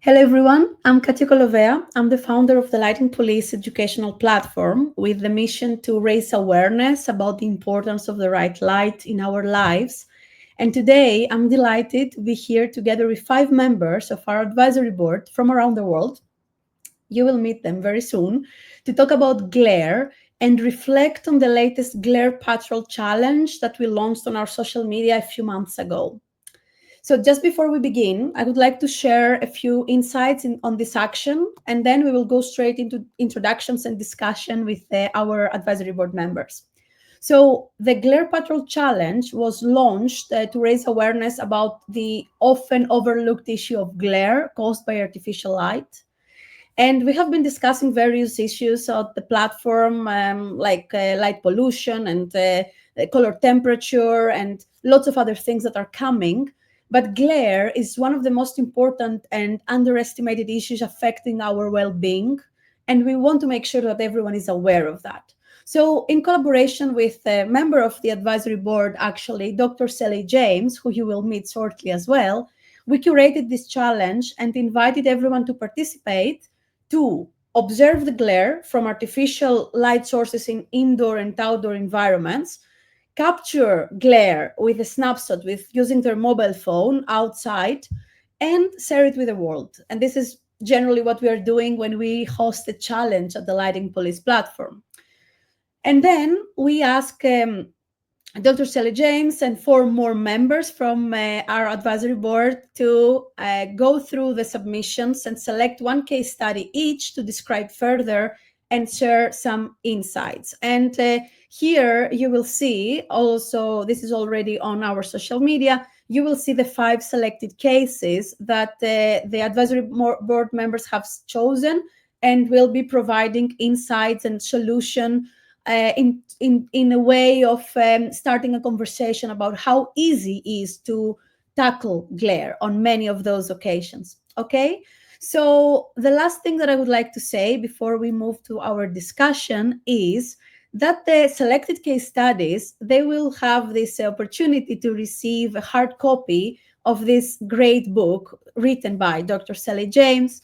Hello everyone, I'm Katia Kolovea. I'm the founder of the Lighting Police educational platform with the mission to raise awareness about the importance of the right light in our lives. And today I'm delighted to be here together with 5 members of our advisory board from around the world. You will meet them very soon to talk about glare and reflect on the latest Glare Patrol challenge that we launched on our social media a few months ago. So just before we begin, I would like to share a few insights on this action, and then we will go straight into introductions and discussion with our advisory board members. So the Glare Patrol Challenge was launched to raise awareness about the often overlooked issue of glare caused by artificial light. And we have been discussing various issues on the platform, like light pollution and color temperature and lots of other things that are coming. But glare is one of the most important and underestimated issues affecting our well-being. And we want to make sure that everyone is aware of that. So in collaboration with a member of the advisory board, actually, Dr. Shelley James, who you will meet shortly as well, we curated this challenge and invited everyone to participate to observe the glare from artificial light sources in indoor and outdoor environments, capture glare with a snapshot with using their mobile phone outside, and share it with the world. And this is generally what we are doing when we host a challenge at the Lighting Police platform. And then we ask Dr. Shelley James and 4 more members from our advisory board to go through the submissions and select one case study each to describe further and share some insights. And here you will see also, this is already on our social media, you will see the 5 selected cases that the advisory board members have chosen and will be providing insights and solution in a way of starting a conversation about how easy it is to tackle glare on many of those occasions. Okay, so the last thing that I would like to say before we move to our discussion is that the selected case studies, they will have this opportunity to receive a hard copy of this great book written by Dr. Shelley James.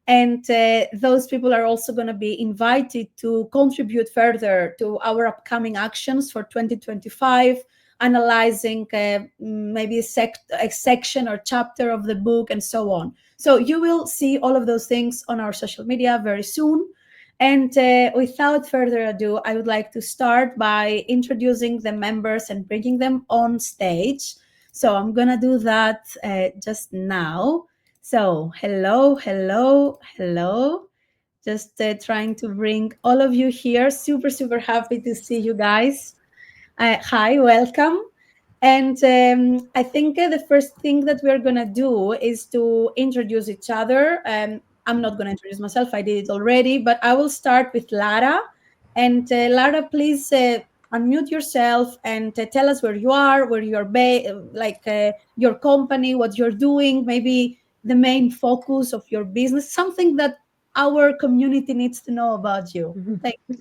And those people are also going to be invited to contribute further to our upcoming actions for 2025, analyzing maybe a section or chapter of the book and so on. So you will see all of those things on our social media very soon. And without further ado, I would like to start by introducing the members and bringing them on stage. So I'm going to do that just now. So hello. Just trying to bring all of you here. Super happy to see you guys. Hi, welcome. And I think the first thing that we're going to do is to introduce each other. I'm not going to introduce myself. I did it already, but I will start with Lara. And Lara, please unmute yourself and tell us where you are, where you are, your company, what you're doing, maybe the main focus of your business, something that our community needs to know about you. Thank you.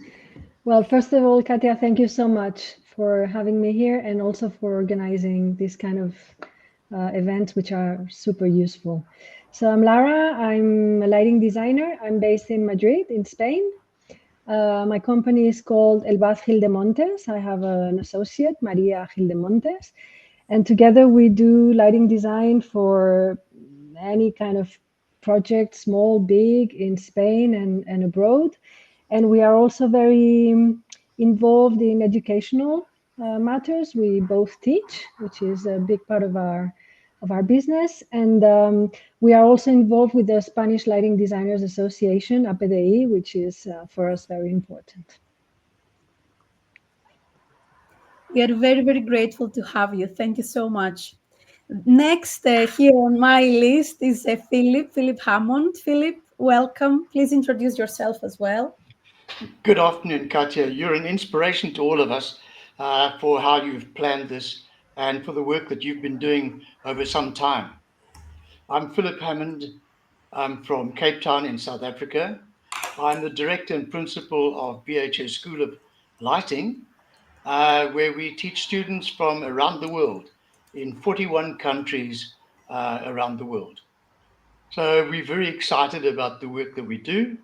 Well, first of all, Katia, thank you so much for having me here and also for organizing this kind of events, which are super useful. So I'm Lara. I'm a lighting designer. I'm based in Madrid, in Spain. My company is called Elbaz Gildemontes. I have an associate, Maria Gildemontes. And together we do lighting design for any kind of project, small, big, in Spain and abroad. And we are also very involved in educational matters. We both teach, which is a big part of our business. And we are also involved with the Spanish Lighting Designers Association, APDI, which is for us very important. We are very grateful to have you. Thank you so much. Next, here on my list is Philip Hammond. Philip, welcome. Please introduce yourself as well. Good afternoon, Katia. You're an inspiration to all of us for how you've planned this and for the work that you've been doing over some time. I'm Philip Hammond. I'm from Cape Town in South Africa. I'm the director and principal of BHS School of Lighting, where we teach students from around the world in 41 countries around the world. So we're very excited about the work that we do.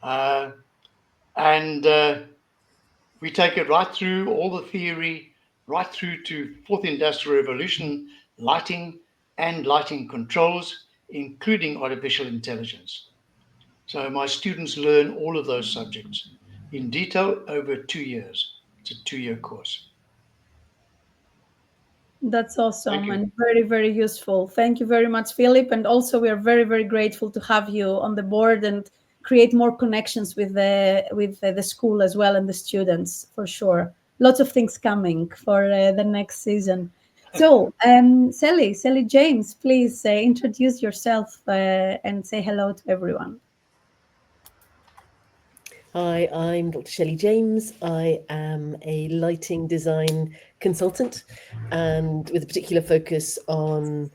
And we take it right through all the theory, right through to fourth industrial revolution, lighting and lighting controls, including artificial intelligence. So my students learn all of those subjects in detail over 2 years. It's a 2-year course. That's awesome you. and very, very useful. Thank you very much, Philip. And also, we are very, very grateful to have you on the board and create more connections with the school as well and the students, for sure. Lots of things coming for the next season. So, Shelley James, please introduce yourself and say hello to everyone. Hi, I'm Dr. Shelley James. I am a lighting design consultant and with a particular focus on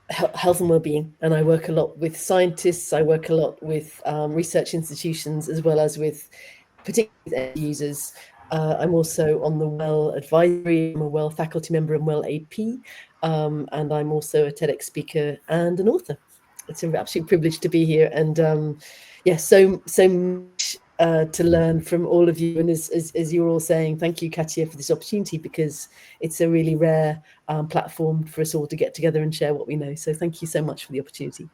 health and well-being. And I work a lot with scientists. I work a lot with research institutions, as well as with particular end users. I'm also on the WELL advisory. I'm a WELL faculty member and WELL AP. And I'm also a TEDx speaker and an author. It's an absolute privilege to be here. And so much to learn from all of you. And as you're all saying, thank you, Katia, for this opportunity, because it's a really rare platform for us all to get together and share what we know. So thank you so much for the opportunity.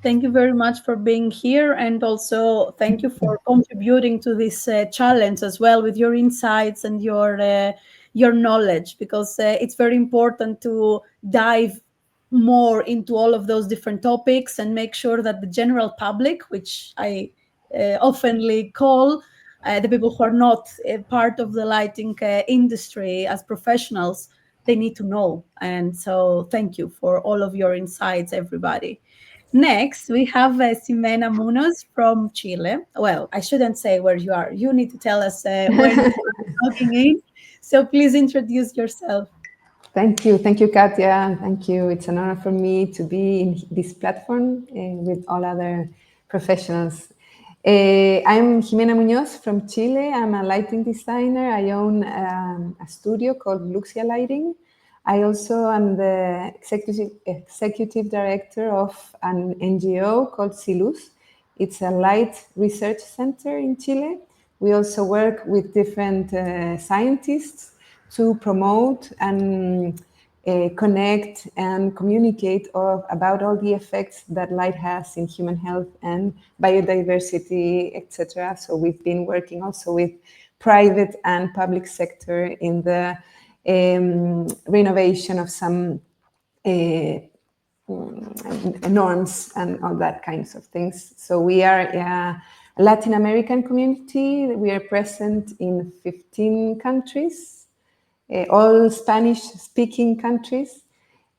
Thank you very much for being here, and also thank you for contributing to this challenge as well with your insights and your knowledge, because it's very important to dive more into all of those different topics and make sure that the general public, which I oftenly call the people who are not part of the lighting industry as professionals, they need to know. And so thank you for all of your insights, everybody. Next, we have Ximena Muñoz from Chile. Well, I shouldn't say where you are. You need to tell us where you are logging in. So please introduce yourself. Thank you, Katia. Thank you. It's an honor for me to be in this platform with all other professionals. I'm Ximena Muñoz from Chile. I'm a lighting designer. I own a studio called Luxia Lighting. I also am the executive director of an NGO called Siluz. It's a light research center in Chile. We also work with different scientists to promote and connect and communicate about all the effects that light has in human health and biodiversity, etc. So we've been working also with private and public sector in the renovation of some norms and all that kinds of things. So we are a Latin American community. We are present in 15 countries, all Spanish-speaking countries.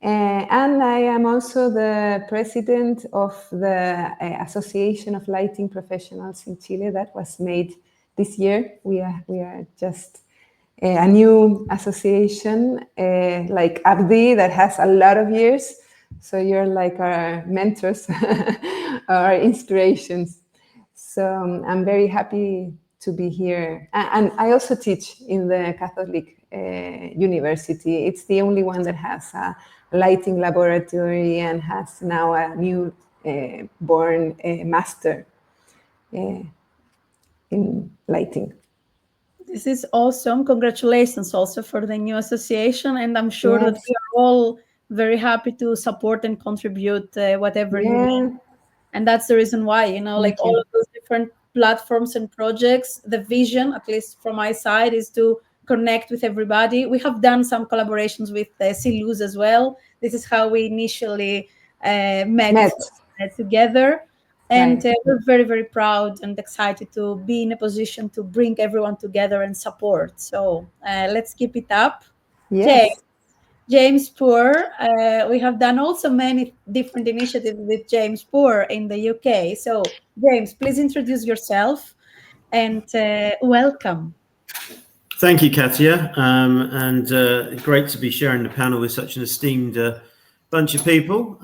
And I am also the president of the Association of Lighting Professionals in Chile that was made this year. We are just a new association like Abdi that has a lot of years. So you're like our mentors, our inspirations. So I'm very happy to be here. And I also teach in the Catholic University. It's the only one that has a lighting laboratory and has now a new born master in lighting. This is awesome. Congratulations also for the new association. And I'm sure that we are all very happy to support and contribute whatever you need. And that's the reason why, like all of those different platforms and projects, the vision, at least from my side, is to connect with everybody. We have done some collaborations with Siluz as well. This is how we initially met together. And we're very, very proud and excited to be in a position to bring everyone together and support. So let's keep it up. Yes. James Poore. We have done also many different initiatives with James Poore in the UK. So James, please introduce yourself and welcome. Thank you, Katia. And great to be sharing the panel with such an esteemed bunch of people.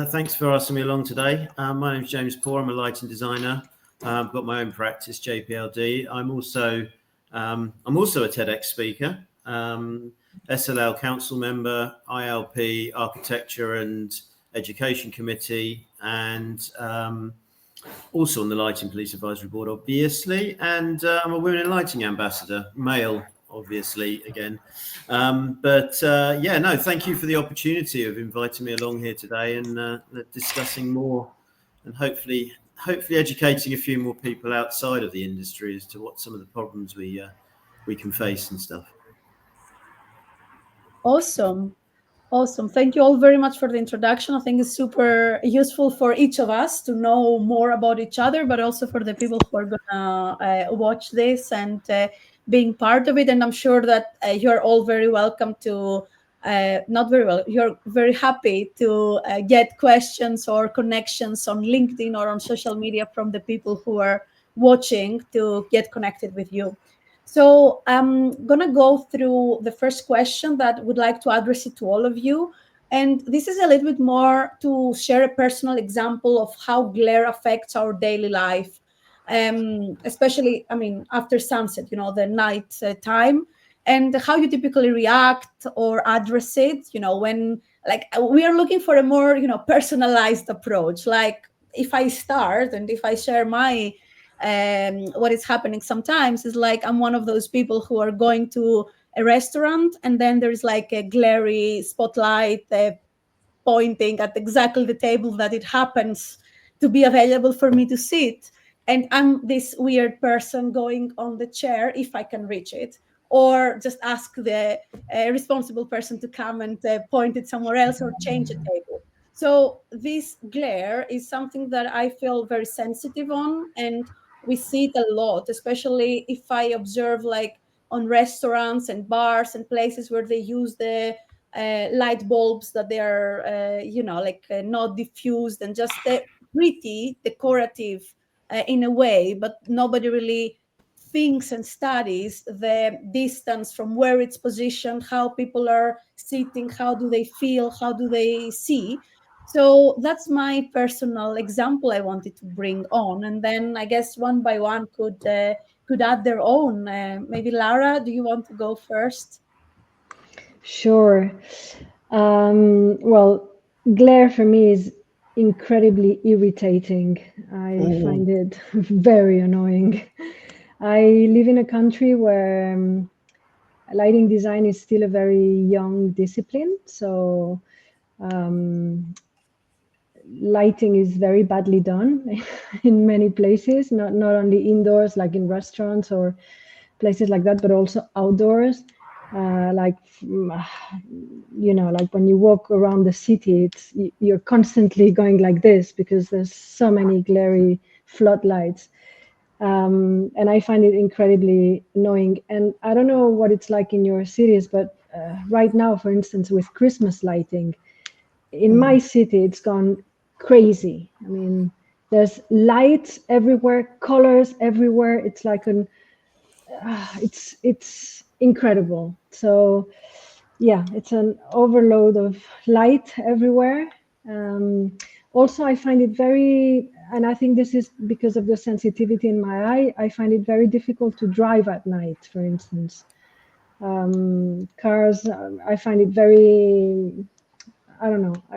Thanks for asking me along today. My name is James Poore. I'm a lighting designer. I've got my own practice, JPLD. I'm also a TEDx speaker, SLL council member, ILP, architecture and Education Committee, and also on the Lighting Police Advisory Board, obviously. And I'm a Women in Lighting Ambassador, male, obviously, again. Yeah, no, thank you for the opportunity of inviting me along here today and discussing more and hopefully educating a few more people outside of the industry as to what some of the problems we can face and stuff. Awesome. Awesome. Thank you all very much for the introduction. I think it's super useful for each of us to know more about each other, but also for the people who are going to watch this and being part of it. And I'm sure that you're all very welcome to, you're very happy to get questions or connections on LinkedIn or on social media from the people who are watching to get connected with you. So I'm going to go through the first question that would like to address it to all of you. And this is a little bit more to share a personal example of how glare affects our daily life, especially, after sunset, the night time, and how you typically react or address it, when we are looking for a more, personalized approach. Like if I start and if I share my what is happening sometimes is like I'm one of those people who are going to a restaurant and then there's like a glary spotlight pointing at exactly the table that it happens to be available for me to sit, and I'm this weird person going on the chair if I can reach it, or just ask the responsible person to come and point it somewhere else or change a table. So this glare is something that I feel very sensitive on, and we see it a lot, especially if I observe like on restaurants and bars and places where they use the light bulbs that they are, not diffused and just pretty decorative in a way, but nobody really thinks and studies the distance from where it's positioned, how people are sitting, how do they feel, how do they see. So that's my personal example I wanted to bring on, and then I guess one by one could add their own. Maybe Lara, do you want to go first? Sure. Well, glare for me is incredibly irritating. I find it very annoying. I live in a country where lighting design is still a very young discipline. So lighting is very badly done in many places, not only indoors, like in restaurants or places like that, but also outdoors. Like when you walk around the city, you're constantly going like this because there's so many glary floodlights. And I find it incredibly annoying. And I don't know what it's like in your cities, but right now, for instance, with Christmas lighting, in my city, it's gone crazy. I mean, there's lights everywhere, colors everywhere. It's like it's incredible. So yeah, it's an overload of light everywhere. Also, I find it and I think this is because of the sensitivity in my eye, I find it very difficult to drive at night, for instance. Cars, I find it very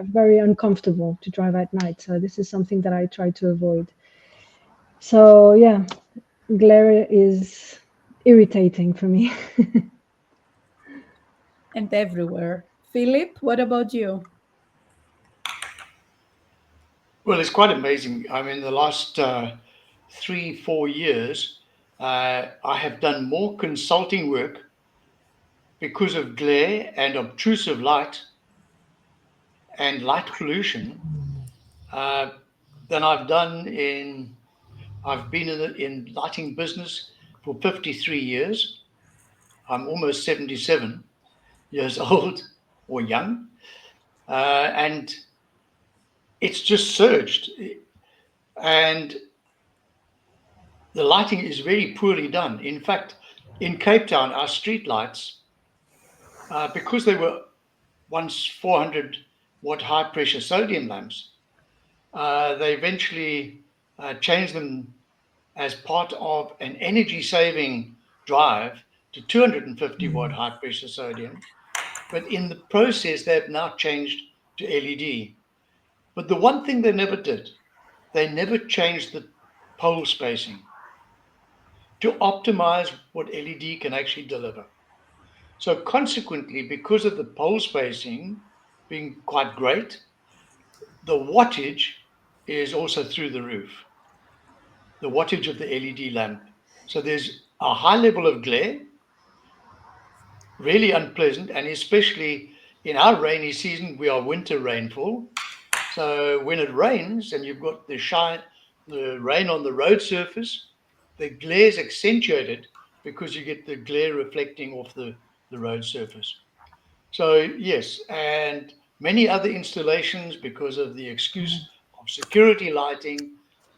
very uncomfortable to drive at night. So this is something that I try to avoid. So yeah, glare is irritating for me. And everywhere. Philip, what about you? Well, it's quite amazing. I mean, the last 3-4 years, I have done more consulting work because of glare and obtrusive light and light pollution than I've done in. I've been in lighting business for 53 years. I'm almost 77 years old or young, and it's just surged. And the lighting is very poorly done. In fact, in Cape Town, our street lights, because they were once 400 watt high pressure sodium lamps, they eventually changed them as part of an energy saving drive to 250 watt high pressure sodium. But in the process, they've now changed to LED. But the one thing they never did, they never changed the pole spacing to optimize what LED can actually deliver. So consequently, because of the pole spacing being quite great, the wattage is also through the roof, the wattage of the LED lamp. So there's a high level of glare, really unpleasant, and especially in our rainy season, we are winter rainfall. So when it rains and you've got the rain on the road surface, the glare is accentuated because you get the glare reflecting off the road surface. So yes, and many other installations, because of the excuse of security lighting.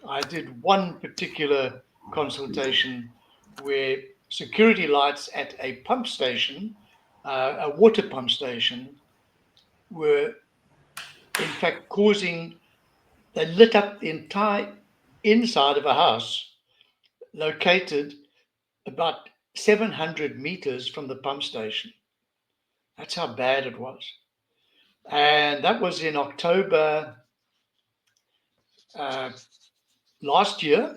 I did one particular consultation where security lights at a pump station, a water pump station, were in fact they lit up the entire inside of a house located about 700 meters from the pump station. That's how bad it was. And that was in October last year.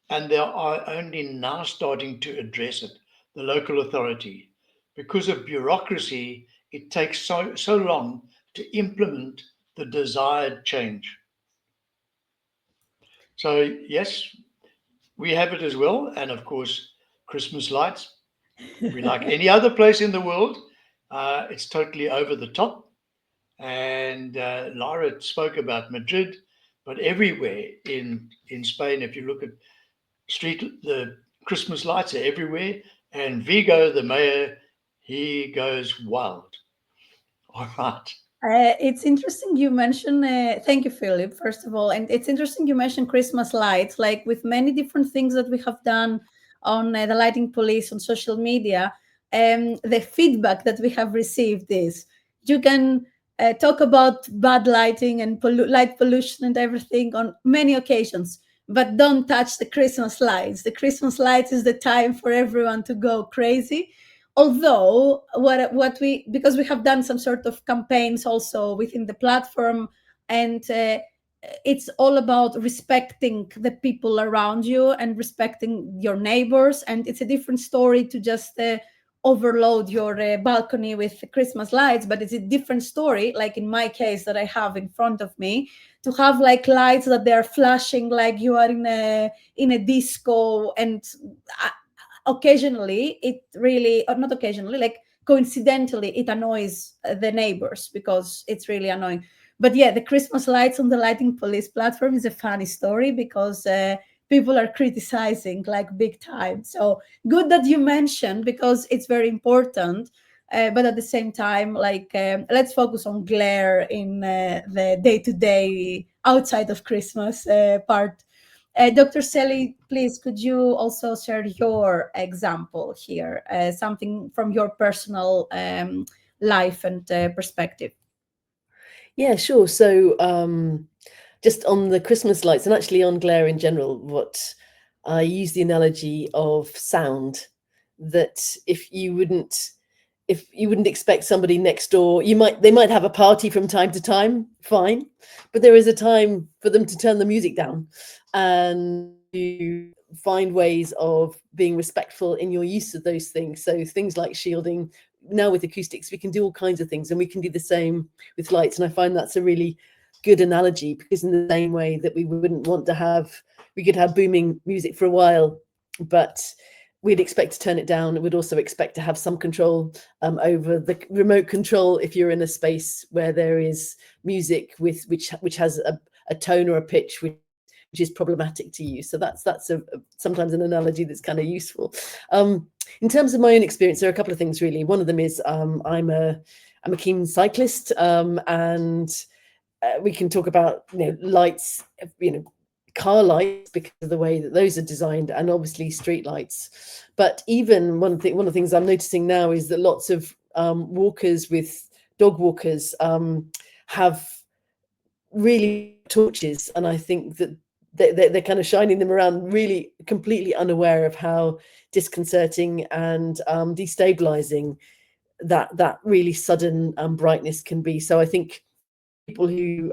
And they are only now starting to address it, the local authority. Because of bureaucracy, it takes so long to implement the desired change. So yes, we have it as well. And of course, Christmas lights. We like any other place in the world. It's totally over the top. And Lara spoke about Madrid, but everywhere in Spain, if you look at the Christmas lights are everywhere. And Vigo, the mayor, he goes wild. All right. It's interesting you mentioned, thank you, Philip, first of all. And it's interesting you mentioned Christmas lights, like with many different things that we have done on the Lighting Police on social media. The feedback that we have received is you can talk about bad lighting and light pollution and everything on many occasions, but don't touch the Christmas lights. The Christmas lights is the time for everyone to go crazy. Although because we have done some sort of campaigns also within the platform, and it's all about respecting the people around you and respecting your neighbors, and it's a different story to just overload your balcony with Christmas lights. But it's a different story, like in my case that I have in front of me, to have like lights that they're flashing like you are in a disco. And occasionally it really, or not occasionally, like coincidentally, it annoys the neighbors because it's really annoying. But yeah, the Christmas lights on the Lighting Police platform is a funny story because people are criticizing like big time. So good that you mentioned, because it's very important. But at the same time, like let's focus on glare in the day-to-day outside of Christmas part. Dr. Shelley, please, could you also share your example here, something from your personal life and perspective? Yeah, sure. So just on the Christmas lights, and actually on glare in general, what I use the analogy of sound, that if you wouldn't expect somebody next door, they might have a party from time to time, fine, but there is a time for them to turn the music down, and you find ways of being respectful in your use of those things. So things like shielding. Now with acoustics, we can do all kinds of things, and we can do the same with lights. And I find that's a really good analogy, because in the same way that we could have booming music for a while, but we'd expect to turn it down. We'd also expect to have some control over the remote control if you're in a space where there is music which has a tone or a pitch which is problematic to you. So that's sometimes an analogy that's kind of useful. In terms of my own experience, there are a couple of things really. One of them is I'm a keen cyclist, and we can talk about lights, car lights, because of the way that those are designed, and obviously street lights. But even one of the things I'm noticing now is that lots of walkers with dog walkers have really torches, and I think that they're kind of shining them around, really completely unaware of how disconcerting and destabilizing that really sudden brightness can be. So I think people who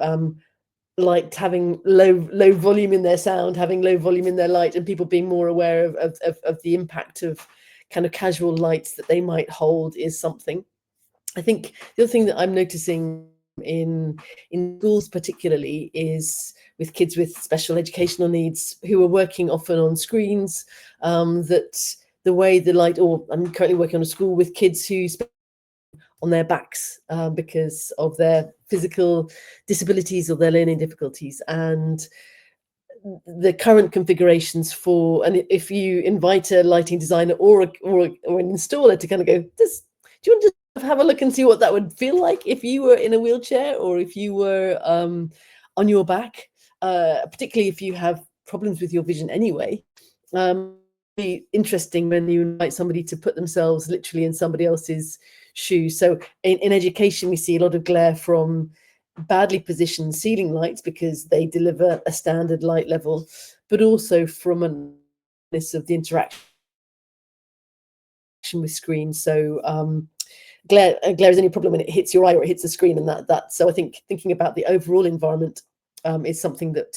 like having low volume in their sound, having low volume in their light, and people being more aware of the impact of kind of casual lights that they might hold is something. I think the other thing that I'm noticing in schools particularly is with kids with special educational needs who are working often on screens, that the way the light, or I'm currently working on a school with kids who spend on their backs because of their physical disabilities or their learning difficulties, and the current configurations for, and if you invite a lighting designer or an installer to kind of go, do you want to have a look and see what that would feel like if you were in a wheelchair or if you were on your back, particularly if you have problems with your vision anyway. Be interesting when you invite somebody to put themselves literally in somebody else's shoes. So in education, we see a lot of glare from badly positioned ceiling lights because they deliver a standard light level, but also from of the interaction with screens. So glare is any problem when it hits your eye or it hits the screen, and that. So I think thinking about the overall environment is something that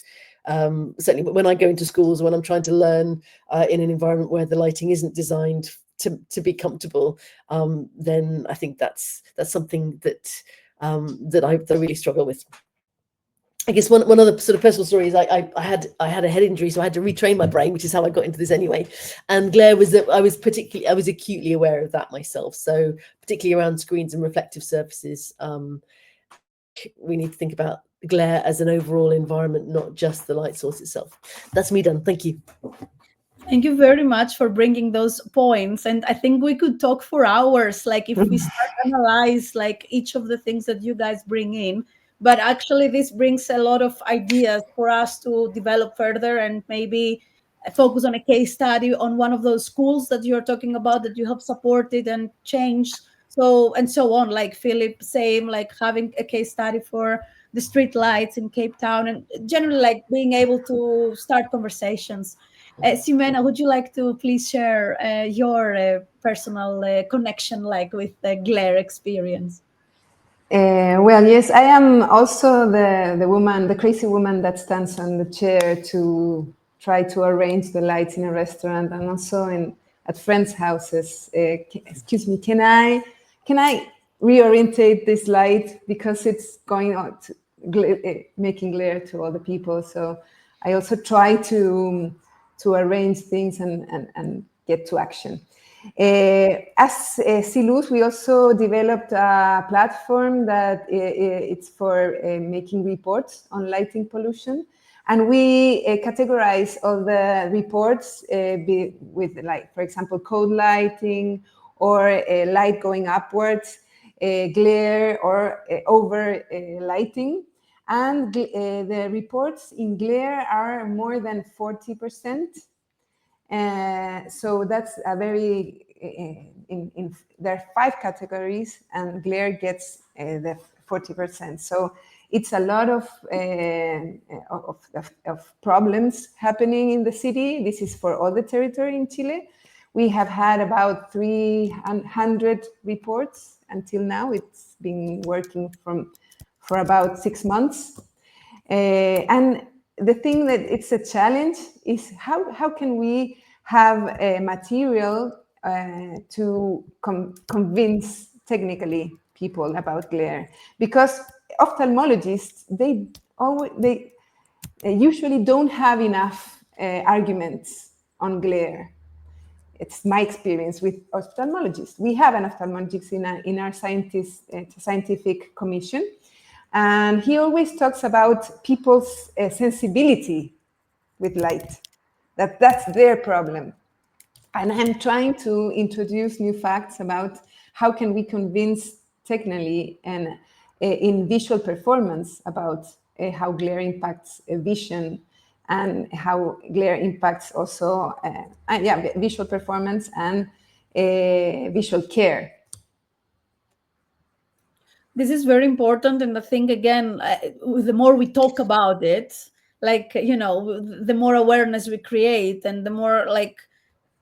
certainly when I go into schools, when I'm trying to learn in an environment where the lighting isn't designed to be comfortable, then I think that's something that I really struggle with. I guess one other sort of personal story is I had a head injury, so I had to retrain my brain, which is how I got into this anyway. And glare was that I was acutely aware of that myself. So particularly around screens and reflective surfaces, we need to think about glare as an overall environment, not just the light source itself. That's me done. Thank you. Thank you very much for bringing those points. And I think we could talk for hours, like if we start analyze like each of the things that you guys bring in. But actually, this brings a lot of ideas for us to develop further and maybe focus on a case study on one of those schools that you're talking about that you have supported and changed. So and so on, like Philip, same, like having a case study for the street lights in Cape Town, and generally like being able to start conversations. Ximena, would you like to please share your personal connection, like with the glare experience? Well, yes, I am also the woman, the crazy woman that stands on the chair to try to arrange the lights in a restaurant and also at friends' houses. Excuse me, can I reorientate this light because it's going on making glare to all the people? So I also try to arrange things and get to action. As Silus, we also developed a platform that it's for making reports on lighting pollution. And we categorize all the reports with, like, for example, code lighting or light going upwards, glare or over lighting. And the reports in glare are more than 40%. So that's a very, there are 5 categories and glare gets the 40%. So it's a lot of problems happening in the city. This is for all the territory in Chile. We have had about 300 reports until now. It's been working for about 6 months. And the thing that it's a challenge is how can we have a material to convince technically people about glare? Because ophthalmologists, they usually don't have enough arguments on glare. It's my experience with ophthalmologists. We have an ophthalmologist in our scientific commission, and he always talks about people's sensibility with light, that's their problem. And I'm trying to introduce new facts about how can we convince technically and in visual performance about how glare impacts vision and how glare impacts also visual performance and visual care. This is very important, and I think again, the more we talk about it, like, you know, the more awareness we create and the more like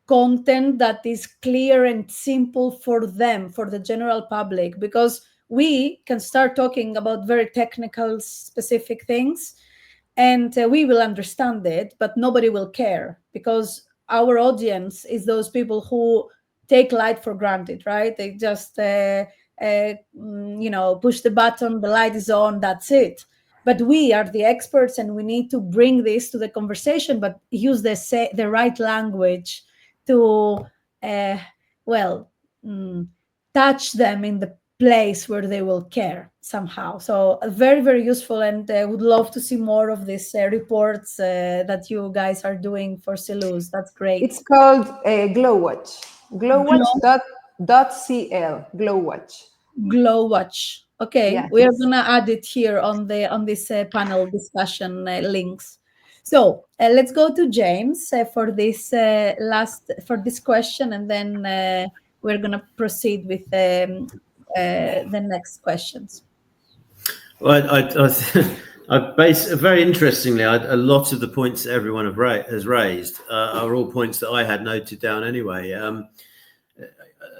content that is clear and simple for them, for the general public, because we can start talking about very technical, specific things, and we will understand it, but nobody will care, because our audience is those people who take light for granted, right? They just push the button, the light is on, that's it. But we are the experts, and we need to bring this to the conversation, but use the right language to touch them in the place where they will care somehow. So very, very useful, and would love to see more of these reports that you guys are doing for Silus. That's great. It's called Glowwatch. Glowwatch.cl. Glowwatch. Glowwatch. Okay, Yes. we are gonna add it here on this panel discussion links. So let's go to James for this question, and then we're gonna proceed with the next questions. Well, very interestingly, a lot of the points that everyone has raised are all points that I had noted down anyway. I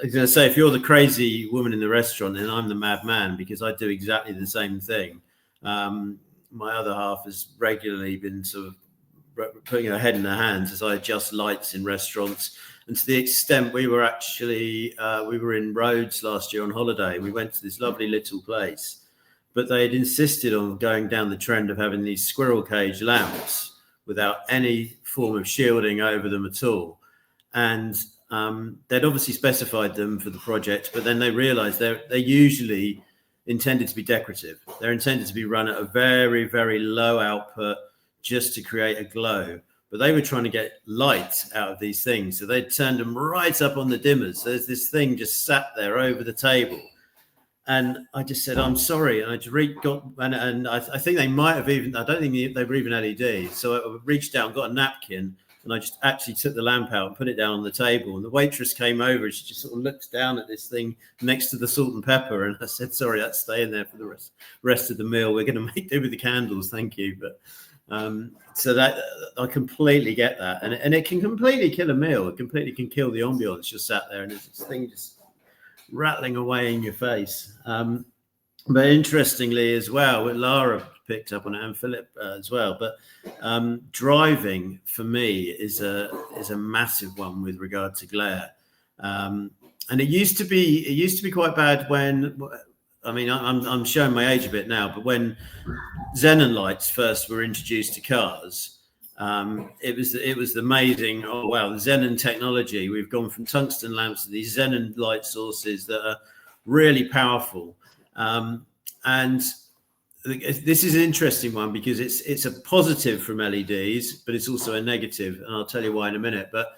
was going to say, if you're the crazy woman in the restaurant, then I'm the madman, because I do exactly the same thing. My other half has regularly been sort of putting her head in her hands as I adjust lights in restaurants. And to the extent we were in Rhodes last year on holiday. We went to this lovely little place, but they had insisted on going down the trend of having these squirrel cage lamps without any form of shielding over them at all. And they'd obviously specified them for the project, but then they realized they're usually intended to be decorative. They're intended to be run at a very, very low output just to create a glow. But they were trying to get light out of these things. So they turned them right up on the dimmers. There's this thing just sat there over the table. And I just said, I'm sorry. And I just and I think they might have even, I don't think they were even LED. So I reached out and got a napkin, and I just actually took the lamp out and put it down on the table. And the waitress came over, and she just sort of looked down at this thing next to the salt and pepper. And I said, sorry, that's staying there for the rest of the meal. We're going to make do with the candles. Thank you. But so that I completely get that. And it can completely kill a meal. It completely can kill the ambience. Just sat there and there's this thing just rattling away in your face. But interestingly as well, what Lara picked up on it, and Philip as well, but driving for me is a massive one with regard to glare. And it used to be quite bad when, I mean, I'm showing my age a bit now, but when xenon lights first were introduced to cars, it was amazing. Oh wow, the xenon technology. We've gone from tungsten lamps to these xenon light sources that are really powerful. And this is an interesting one because it's a positive from LEDs, but it's also a negative, and I'll tell you why in a minute. But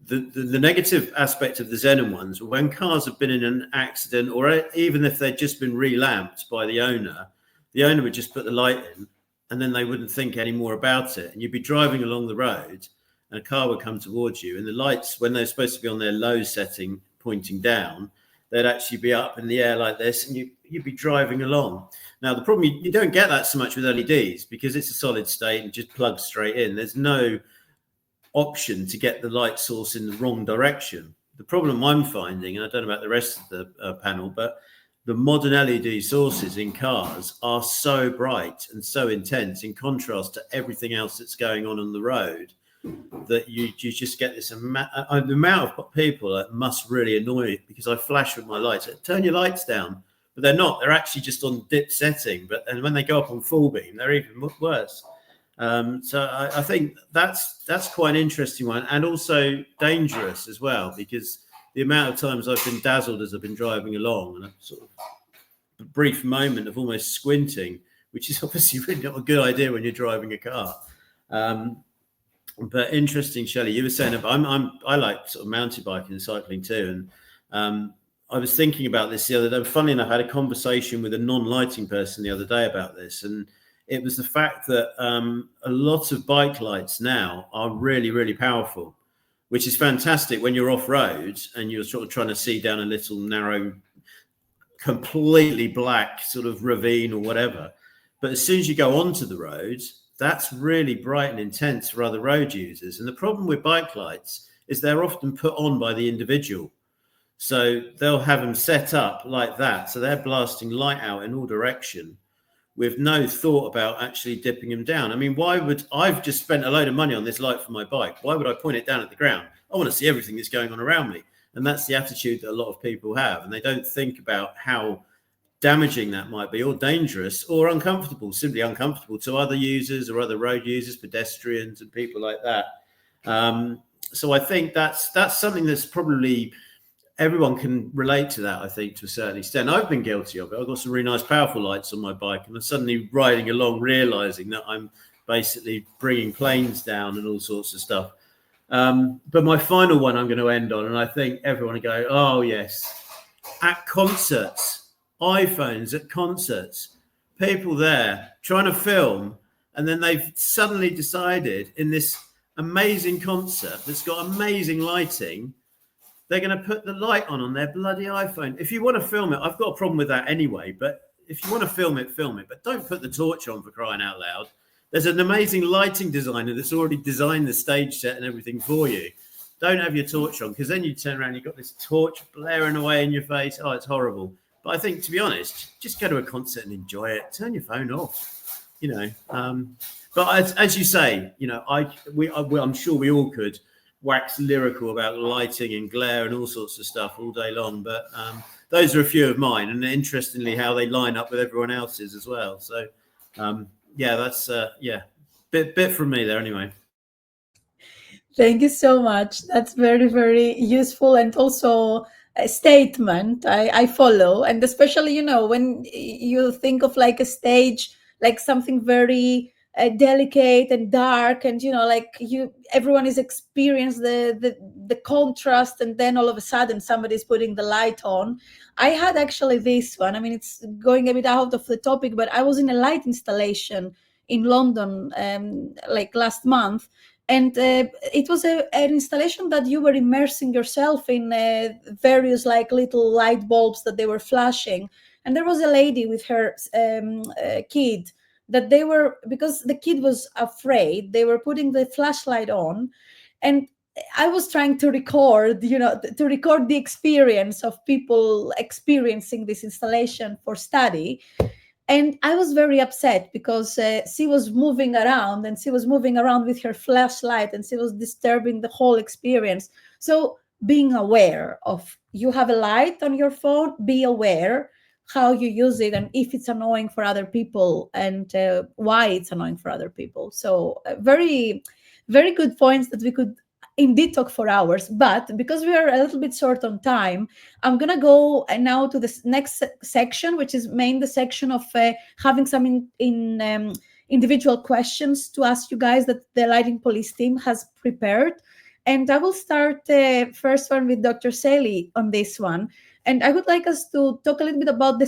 the negative aspect of the xenon ones, when cars have been in an accident, or even if they'd just been relamped by the owner would just put the light in, and then they wouldn't think any more about it. And you'd be driving along the road, and a car would come towards you, and the lights, when they're supposed to be on their low setting, pointing down, they'd actually be up in the air like this, and you'd be driving along. Now, the problem, you don't get that so much with LEDs because it's a solid state and just plugs straight in. There's no option to get the light source in the wrong direction. The problem I'm finding, and I don't know about the rest of the panel, but the modern LED sources in cars are so bright and so intense in contrast to everything else that's going on the road, that you just get this the amount of people that must really annoy you, because I flash with my lights, turn your lights down, but they're not. They're actually just on dip setting. And when they go up on full beam, they're even worse. So I think that's quite an interesting one, and also dangerous as well, because the amount of times I've been dazzled as I've been driving along, and a sort of a brief moment of almost squinting, which is obviously really not a good idea when you're driving a car. But interesting, Shelley, you were saying about, I like sort of mountain biking and cycling too, and I was thinking about this the other day. Funnily enough, I had a conversation with a non-lighting person the other day about this, and it was the fact that a lot of bike lights now are really, really powerful, which is fantastic when you're off-road and you're sort of trying to see down a little narrow, completely black sort of ravine or whatever. But as soon as you go onto the road, that's really bright and intense for other road users. And the problem with bike lights is they're often put on by the individual. So they'll have them set up like that. So they're blasting light out in all direction with no thought about actually dipping them down. I mean, I've just spent a load of money on this light for my bike. Why would I point it down at the ground? I want to see everything that's going on around me. And that's the attitude that a lot of people have. And they don't think about how damaging that might be, or dangerous, or uncomfortable, simply uncomfortable to other users or other road users, pedestrians and people like that. So I think that's something that's probably everyone can relate to that, I think, to a certain extent. I've been guilty of it. I've got some really nice powerful lights on my bike, and I'm suddenly riding along realizing that I'm basically bringing planes down and all sorts of stuff. But my final one I'm going to end on, and I think everyone will go, oh yes, at concerts, iPhones at concerts, people there trying to film, and then they've suddenly decided in this amazing concert that's got amazing lighting, they're going to put the light on their bloody iPhone. If you want to film it, I've got a problem with that anyway, but if you want to film it, but don't put the torch on, for crying out loud. There's an amazing lighting designer that's already designed the stage set and everything for you. Don't have your torch on, because then you turn around, you've got this torch blaring away in your face. Oh, it's horrible. But I think, to be honest, just go to a concert and enjoy it. Turn your phone off, you know. But as you say, you know, I'm sure we all could wax lyrical about lighting and glare and all sorts of stuff all day long. But those are a few of mine, and interestingly, how they line up with everyone else's as well. So, yeah, that's bit from me there anyway. Thank you so much. That's very, very useful, and also a statement I follow. And especially, you know, when you think of like a stage, like something very delicate and dark, and, you know, like everyone is experiencing the contrast, and then all of a sudden somebody's putting the light on. I had actually this one. I mean, it's going a bit out of the topic, but I was in a light installation in London like last month. And it was an installation that you were immersing yourself in various like little light bulbs that they were flashing. And there was a lady with her kid that they were, because the kid was afraid, they were putting the flashlight on. And I was trying to record, you know, to record the experience of people experiencing this installation for study. And I was very upset because she was moving around, and she was moving around with her flashlight, and she was disturbing the whole experience. So being aware of, you have a light on your phone, be aware how you use it and if it's annoying for other people, and why it's annoying for other people. So very, very good points that we could indeed talk for hours, but because we are a little bit short on time, I'm gonna go now to the next section, which is the section of having some individual questions to ask you guys that the Lighting Police team has prepared. And I will start first one with Dr. Shelley on this one. And I would like us to talk a little bit about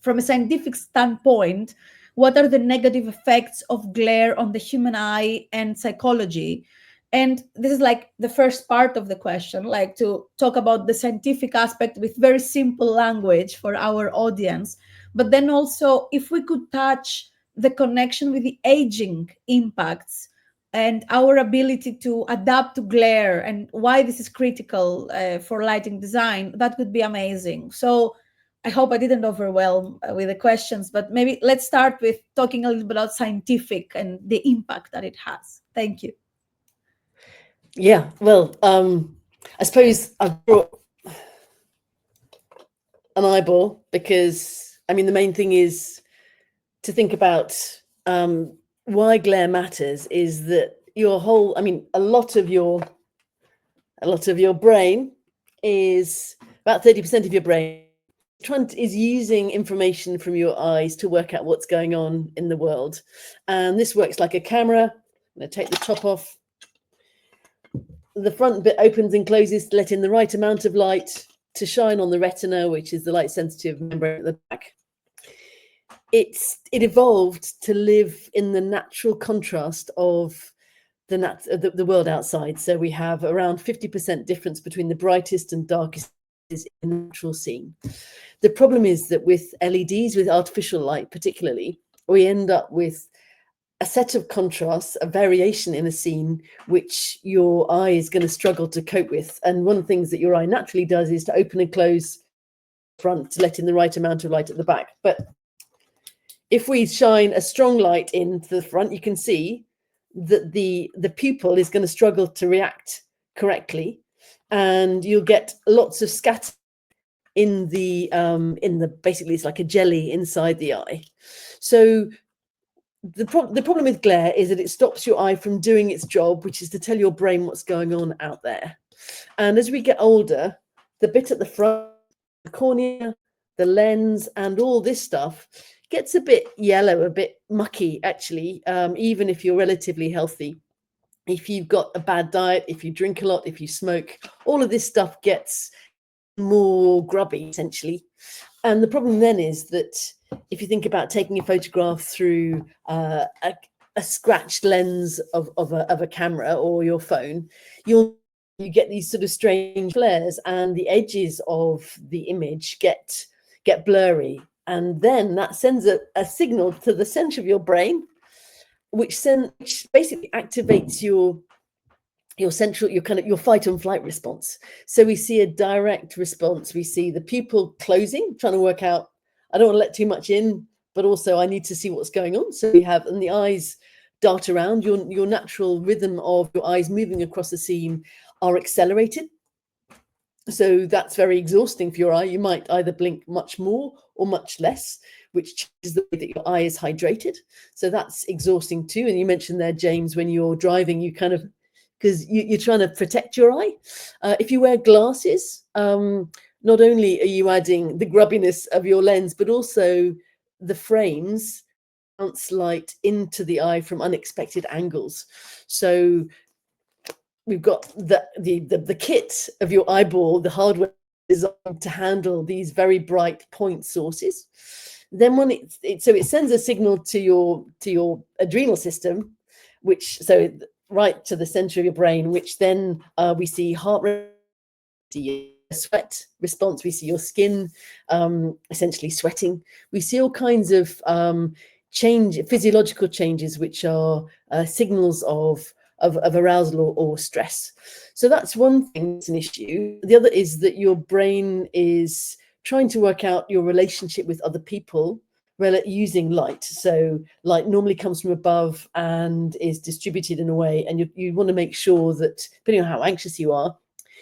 from a scientific standpoint, what are the negative effects of glare on the human eye and psychology? And this is like the first part of the question, like to talk about the scientific aspect with very simple language for our audience. But then also, if we could touch the connection with the aging impacts and our ability to adapt to glare and why this is critical for lighting design, that would be amazing. So I hope I didn't overwhelm with the questions, but maybe let's start with talking a little bit about scientific and the impact that it has. Thank you. Yeah, well, I suppose I've brought an eyeball because, I mean, the main thing is to think about why glare matters is that your whole, I mean, a lot of your brain is about 30% of your brain is using information from your eyes to work out what's going on in the world. And this works like a camera. I'm going to take the top off. The front bit opens and closes to let in the right amount of light to shine on the retina, which is the light sensitive membrane at the back. It evolved to live in the natural contrast of the world outside. So we have around 50% difference between the brightest and darkest in the natural scene. The problem is that with LEDs, with artificial light particularly, we end up with a set of contrasts, a variation in a scene, which your eye is going to struggle to cope with. And one of the things that your eye naturally does is to open and close front to let in the right amount of light at the back. But if we shine a strong light into the front, you can see that the pupil is going to struggle to react correctly, and you'll get lots of scatter in the basically it's like a jelly inside the eye. So the problem with glare is that it stops your eye from doing its job, which is to tell your brain what's going on out there. And as we get older, the bit at the front, the cornea, the lens, and all this stuff gets a bit yellow, a bit mucky, actually, even if you're relatively healthy. If you've got a bad diet, if you drink a lot, if you smoke, all of this stuff gets more grubby, essentially. And the problem then is that if you think about taking a photograph through a scratched lens of a camera or your phone, you get these sort of strange flares, and the edges of the image get blurry. And then that sends a signal to the center of your brain, which basically activates your fight and flight response. So we see a direct response. We see the pupil closing, trying to work out, I don't want to let too much in, but also I need to see what's going on. So we have, and the eyes dart around. Your natural rhythm of your eyes moving across the scene are accelerated. So that's very exhausting for your eye. You might either blink much more or much less, which changes the way that your eye is hydrated. So that's exhausting too. And you mentioned there, James, when you're driving, you kind of, because you're trying to protect your eye. If you wear glasses, not only are you adding the grubbiness of your lens, but also the frames bounce light into the eye from unexpected angles. So we've got the kit of your eyeball, the hardware designed to handle these very bright point sources. Then when it sends a signal to your adrenal system, which right to the center of your brain, which then we see heart rate, sweat response, we see your skin essentially sweating. We see all kinds of physiological changes, which are signals of arousal or stress. So that's one thing that's an issue. The other is that your brain is trying to work out your relationship with other people using light. So light normally comes from above and is distributed in a way, and you want to make sure that, depending on how anxious you are,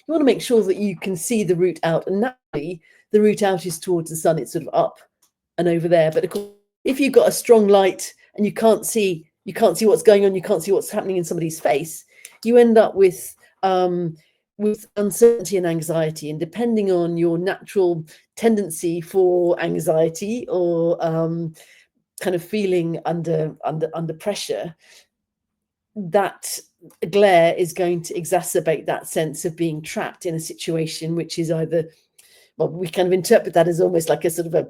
you want to make sure that you can see the route out. And naturally, the route out is towards the sun. It's sort of up and over there. But of course, if you've got a strong light and you can't see what's going on, you can't see what's happening in somebody's face, you end up with uncertainty and anxiety. And depending on your natural tendency for anxiety or kind of feeling under pressure, that glare is going to exacerbate that sense of being trapped in a situation, which is either, well, we kind of interpret that as almost like a sort of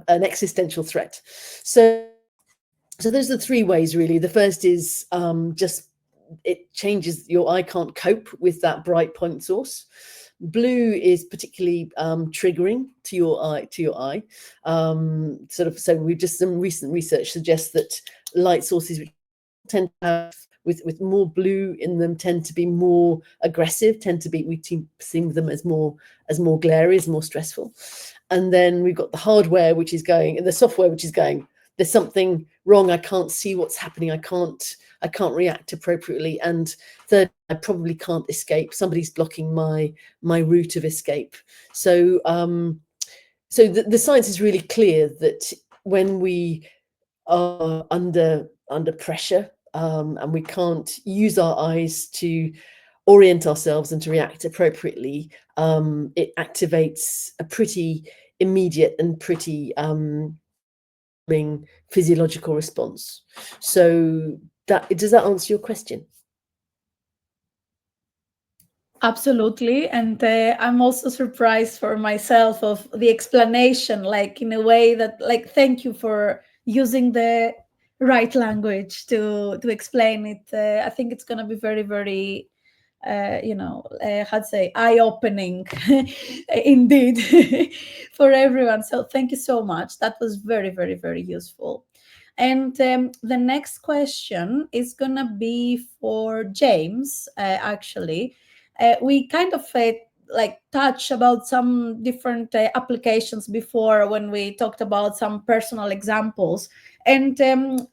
an existential threat. So there's the three ways, really. The first is just it changes, your eye can't cope with that bright point source. Blue is particularly triggering to your eye. So we've just, some recent research suggests that light sources which tend to have with more blue in them tend to be more aggressive, we see them as more glary, as more stressful. And then we've got the hardware which is going, and the software which is going, there's something wrong, I can't see what's happening, I can't react appropriately. And third, I probably can't escape, somebody's blocking my route of escape. So the science is really clear that when we are under pressure and we can't use our eyes to orient ourselves and to react appropriately, it activates a pretty immediate and pretty physiological response. So does that answer your question? Absolutely. And I'm also surprised for myself of the explanation, like in a way that, like, thank you for using the right language to explain it. I think it's going to be very, very eye-opening indeed for everyone. So thank you so much. That was very, very, very useful. And the next question is gonna be for James. Actually, we kind of touch about some different applications before when we talked about some personal examples. And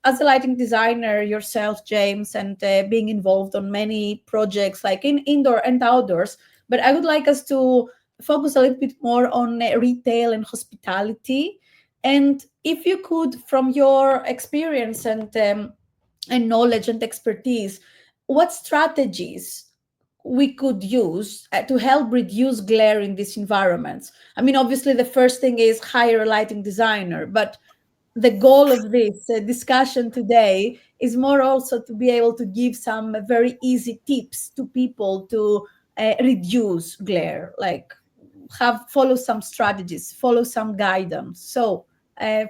as a lighting designer yourself, James, and being involved on many projects like in indoor and outdoors, but I would like us to focus a little bit more on retail and hospitality. And if you could, from your experience and knowledge and expertise, what strategies we could use to help reduce glare in these environments? I mean, obviously, the first thing is hire a lighting designer, but the goal of this discussion today is more also to be able to give some very easy tips to people to reduce glare, like follow some strategies, follow some guidance. So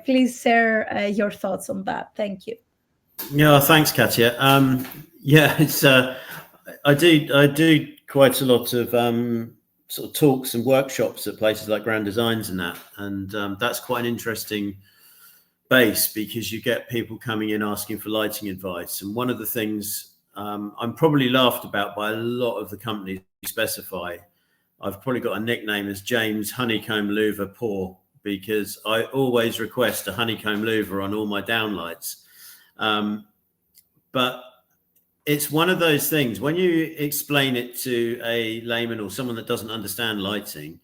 please share your thoughts on that. Thank you. Yeah, thanks, Katia. It's I do quite a lot of sort of talks and workshops at places like Grand Designs and that, and that's quite an interesting base because you get people coming in asking for lighting advice. And one of the things I'm probably laughed about by a lot of the companies who specify, I've probably got a nickname as James Honeycomb Louver Poore, because I always request a honeycomb louver on all my downlights. But it's one of those things, when you explain it to a layman or someone that doesn't understand lighting,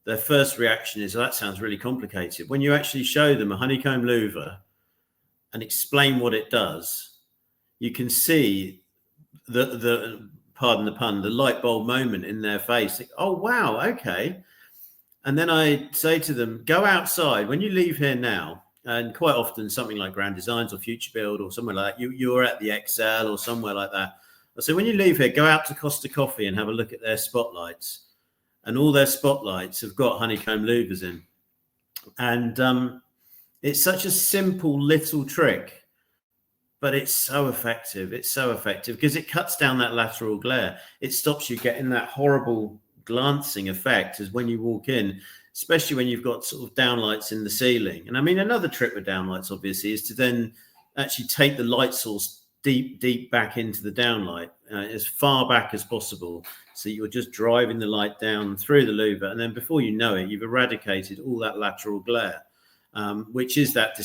their first reaction is, oh, that sounds really complicated. When you actually show them a honeycomb louver and explain what it does, you can see the pardon the pun, the light bulb moment in their face. Like, oh, wow, okay. And then I say to them, go outside. When you leave here now, and quite often something like Grand Designs or Future Build or somewhere like that, you're at the Excel or somewhere like that. So when you leave here, go out to Costa Coffee and have a look at their spotlights. And all their spotlights have got honeycomb louvers in. And it's such a simple little trick, but it's so effective. It's so effective because it cuts down that lateral glare. It stops you getting that horrible glancing effect as when you walk in, especially when you've got sort of downlights in the ceiling. And I mean, another trick with downlights, obviously, is to then actually take the light source deep back into the downlight, as far back as possible. So you're just driving the light down through the louver. And then before you know it, you've eradicated all that lateral glare, which is that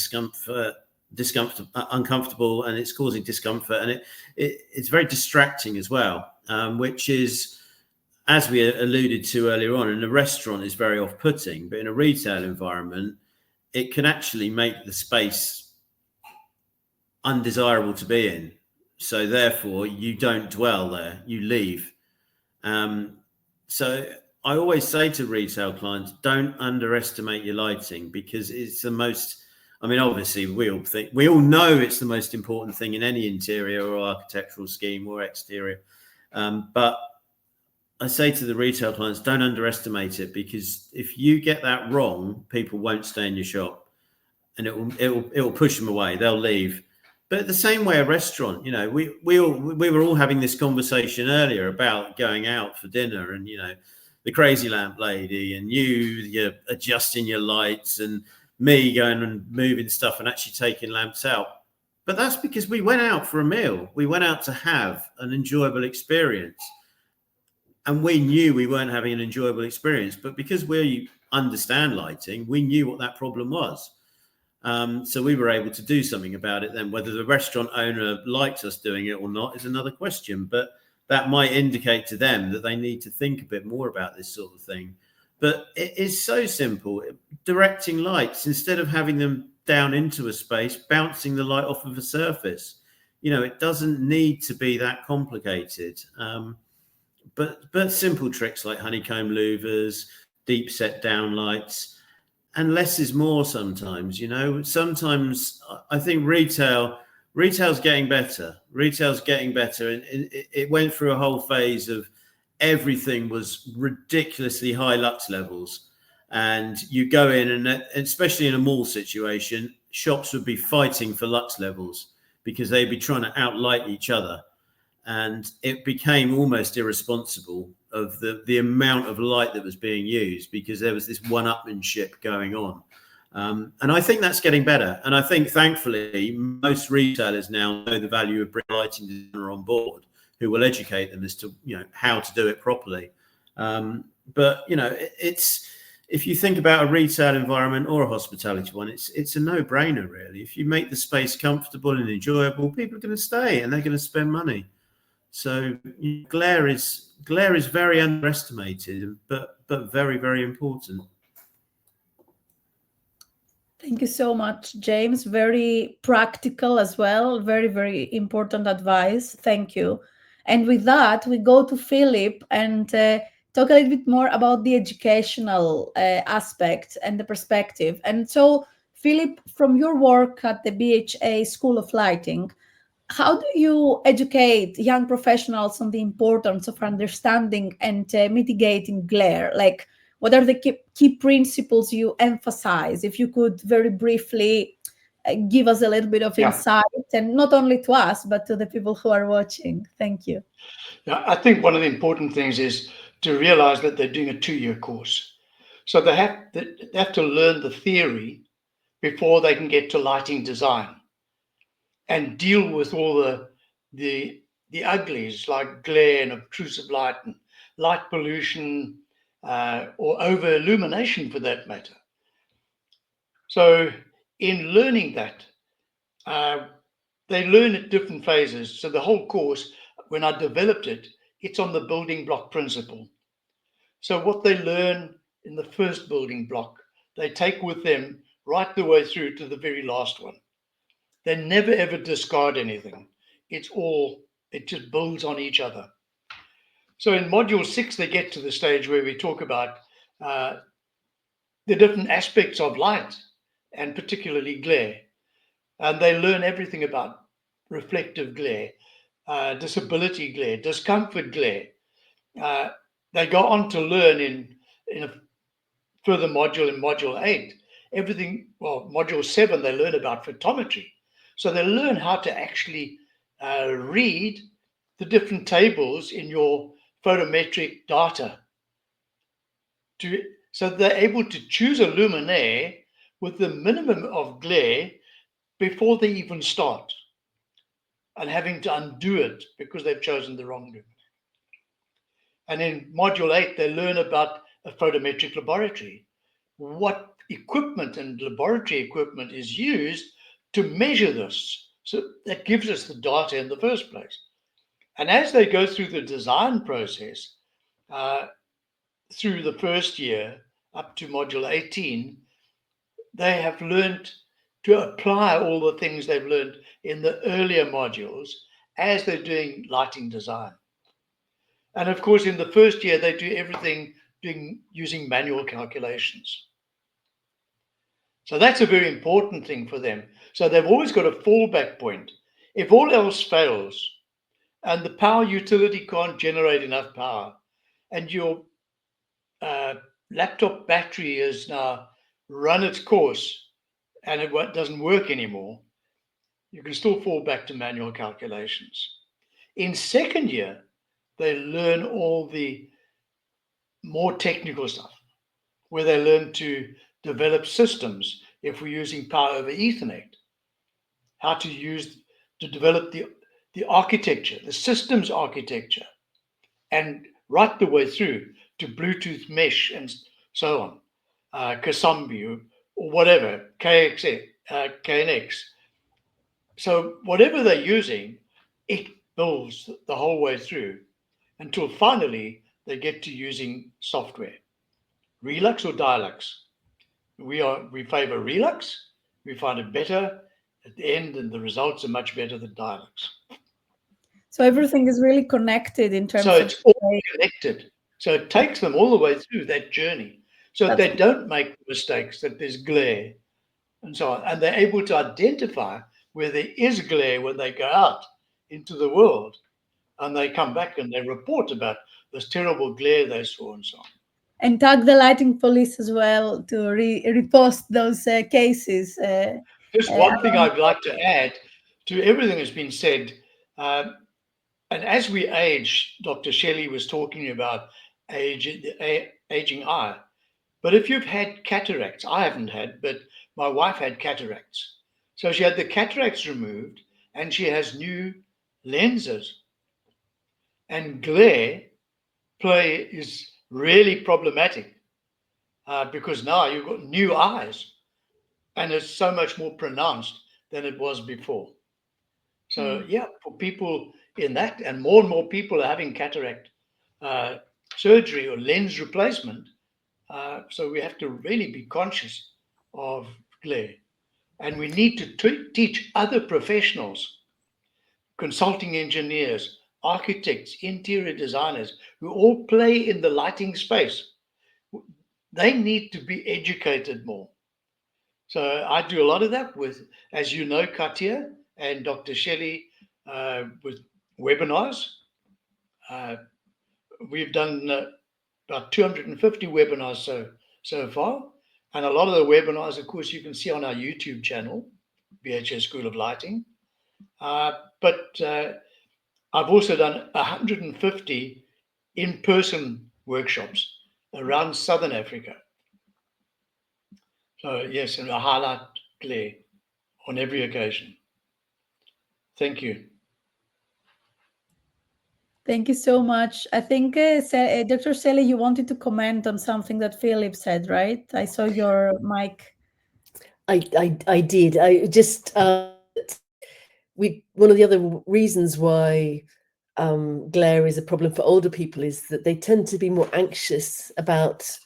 uncomfortable, and it's causing discomfort. And it's very distracting as well, which is, as we alluded to earlier on, in a restaurant is very off-putting, but in a retail environment, it can actually make the space undesirable to be in. So therefore, you don't dwell there, you leave. So I always say to retail clients, don't underestimate your lighting, because it's the most, I mean, obviously we all know it's the most important thing in any interior or architectural scheme or exterior. But I say to the retail clients, don't underestimate it, because if you get that wrong, people won't stay in your shop, and it will push them away. They'll leave. But the same way a restaurant, you know, we were all having this conversation earlier about going out for dinner, and, you know, the crazy lamp lady, and you're adjusting your lights, and me going and moving stuff and actually taking lamps out. But that's because we went out for a meal. We went out to have an enjoyable experience. And we knew we weren't having an enjoyable experience, but because we understand lighting, we knew what that problem was. So we were able to do something about it then. Whether the restaurant owner likes us doing it or not is another question, but that might indicate to them that they need to think a bit more about this sort of thing. But it is so simple. Directing lights, instead of having them down into a space, bouncing the light off of a surface. You know, it doesn't need to be that complicated. But simple tricks like honeycomb louvers, deep set downlights, and less is more sometimes. You know, sometimes I think retail's getting better. Retail's getting better. And it went through a whole phase of everything was ridiculously high lux levels. And you go in, and especially in a mall situation, shops would be fighting for lux levels because they'd be trying to outlight each other. and it became almost irresponsible of the amount of light that was being used, because there was this one-upmanship going on. And I think that's getting better. And I think, thankfully, most retailers now know the value of bringing a lighting designer on board who will educate them as to, how to do it properly. But, it's, if you think about a retail environment or a hospitality one, it's a no-brainer, really. If you make the space comfortable and enjoyable, people are going to stay and they're going to spend money. So glare is very underestimated, but very, very important. Thank you so much, James. Very practical as well. Very, very important advice. Thank you. And with that, we go to Philip and talk a little bit more about the educational aspect and the perspective. And so, Philip, from your work at the BHA School of Lighting, how do you educate young professionals on the importance of understanding and mitigating glare? Like, what are the key principles you emphasize? If you could very briefly give us a little bit of insight, and not only to us, but to the people who are watching. Thank you. Yeah, I think one of the important things is to realize that they're doing a 2-year course. So they have to learn the theory before they can get to lighting design and deal with all the uglies like glare and obtrusive light and light pollution, or over illumination for that matter. So in learning that, they learn at different phases. So the whole course, when I developed it, it's on the building block principle. So what they learn in the first building block, they take with them right the way through to the very last one. They never ever discard anything. It just builds on each other. So in module 6, they get to the stage where we talk about the different aspects of light, and particularly glare. And they learn everything about reflective glare, disability glare, discomfort glare. They go on to learn in a further module, in module 8, everything. Well, module 7, they learn about photometry. So they learn how to actually read the different tables in your photometric data. So they're able to choose a luminaire with the minimum of glare before they even start, and having to undo it because they've chosen the wrong luminaire. And in module 8, they learn about a photometric laboratory, what equipment and laboratory equipment is used to measure this. So that gives us the data in the first place. And as they go through the design process, through the first year up to module 18, they have learned to apply all the things they've learned in the earlier modules as they're doing lighting design. And of course, in the first year, they do everything using manual calculations. So that's a very important thing for them. So they've always got a fallback point. If all else fails and the power utility can't generate enough power, and your laptop battery has now run its course and it doesn't work anymore, you can still fall back to manual calculations. In second year, they learn all the more technical stuff, where they learn to develop systems. If we're using power over Ethernet, how to develop the architecture, the systems architecture, and right the way through to Bluetooth mesh and so on, Kasambi or whatever, KNX. So whatever they're using, it builds the whole way through until finally they get to using software. Relux or Dialux? We favor Relux. We find it better at the end, and the results are much better than Dialux. So everything is really connected in terms of... So it's all connected. So it takes them all the way through that journey, so that they don't make mistakes, that there's glare and so on. And they're able to identify where there is glare when they go out into the world, and they come back and they report about this terrible glare they saw and so on. And tag the lighting police as well to repost those cases. Just one thing I'd like to add to everything that's been said. And as we age, Dr. Shelley was talking about aging eye. But if you've had cataracts, I haven't had, but my wife had cataracts. So she had the cataracts removed and she has new lenses. And glare play is really problematic because now you've got new eyes and it's so much more pronounced than it was before. So yeah, for people in that, and more people are having cataract surgery or lens replacement. So we have to really be conscious of glare. And we need to teach other professionals, consulting engineers, architects, interior designers, who all play in the lighting space. They need to be educated more. So I do a lot of that with, as you know, Katia and Dr. Shelley, with webinars. We've done about 250 webinars so far. And a lot of the webinars, of course, you can see on our YouTube channel, BHS School of Lighting. But I've also done 150 in-person workshops around Southern Africa. So yes, and I highlight glare on every occasion. Thank you. Thank you so much. I think, Dr. Shelley, you wanted to comment on something that Philip said, right? I saw your mic. I did. I just one of the other reasons why glare is a problem for older people is that they tend to be more anxious about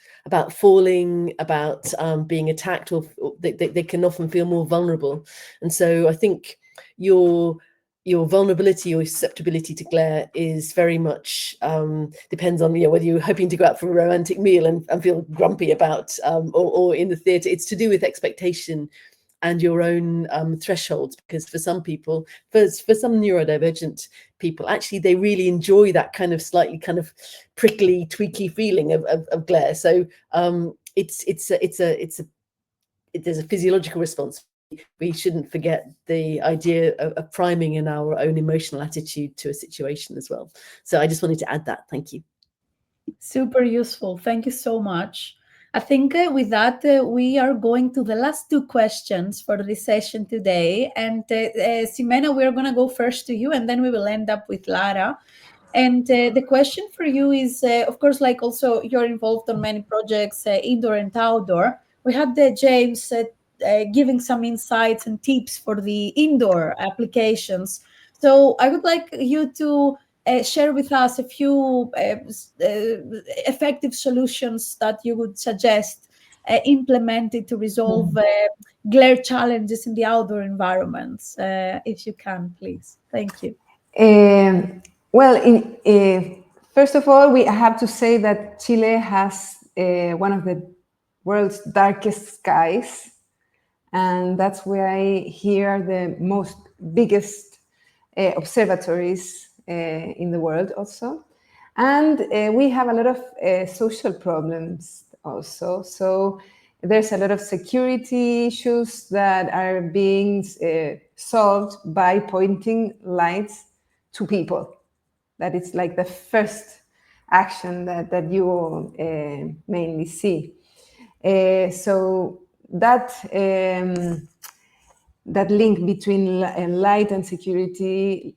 falling, about being attacked, or they can often feel more vulnerable. And so I think your vulnerability or susceptibility to glare is very much depends on whether you're hoping to go out for a romantic meal and feel grumpy about or in the theatre. It's to do with expectation and your own thresholds, because for some people, for some neurodivergent people, actually they really enjoy that kind of slightly kind of prickly, tweaky feeling of glare. So there's a physiological response. We shouldn't forget the idea of priming in our own emotional attitude to a situation as well. So I just wanted to add that. Thank you. Super useful. Thank you so much. I think with that, we are going to the last two questions for this session today. And Ximena, we're going to go first to you, and then we will end up with Lara. And the question for you is, of course, like also you're involved on many projects, indoor and outdoor. We had James giving some insights and tips for the indoor applications. So I would like you to share with us a few effective solutions that you would suggest implemented to resolve glare challenges in the outdoor environments, if you can, please. Thank you. Well, first of all, we have to say that Chile has one of the world's darkest skies, and that's why here are the most biggest observatories in the world also. And we have a lot of social problems also. So there's a lot of security issues that are being solved by pointing lights to people. That is like the first action that you mainly see. So that link between light and security